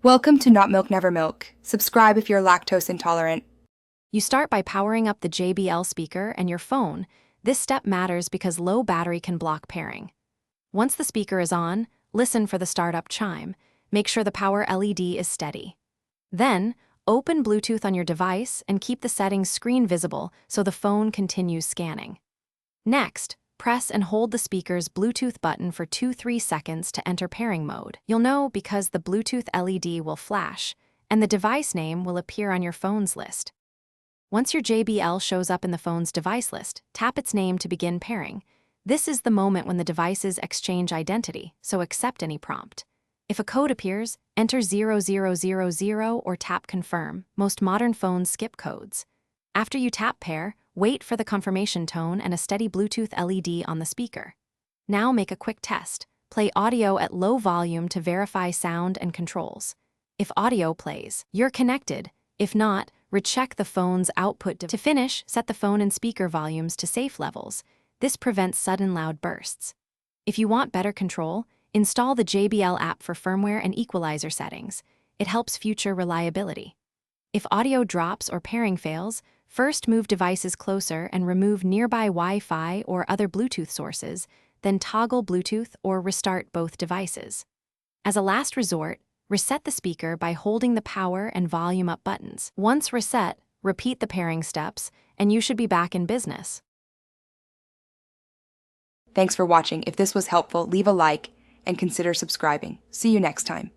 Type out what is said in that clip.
Welcome to Not Milk Never Milk. Subscribe if you're lactose intolerant. You start by powering up the JBL speaker and your phone. This step matters because low battery can block pairing. Once the speaker is on, listen for the startup chime. Make sure the power LED is steady. Then, open Bluetooth on your device and keep the settings screen visible so the phone continues scanning. Next, press and hold the speaker's Bluetooth button for 2-3 seconds to enter pairing mode. You'll know because the Bluetooth LED will flash, and the device name will appear on your phone's list. Once your JBL shows up in the phone's device list, tap its name to begin pairing. This is the moment when the devices exchange identity, so accept any prompt. If a code appears, enter 0000 or tap confirm. Most modern phones skip codes. After you tap pair, wait for the confirmation tone and a steady Bluetooth LED on the speaker. Now make a quick test. Play audio at low volume to verify sound and controls. If audio plays, you're connected. If not, recheck the phone's output. To finish, set the phone and speaker volumes to safe levels. This prevents sudden loud bursts. If you want better control, install the JBL app for firmware and equalizer settings. It helps future reliability. If audio drops or pairing fails, first move devices closer and remove nearby Wi-Fi or other Bluetooth sources, then toggle Bluetooth or restart both devices. As a last resort, reset the speaker by holding the power and volume up buttons. Once reset, repeat the pairing steps, and you should be back in business. Thanks for watching. If this was helpful, leave a like and consider subscribing. See you next time.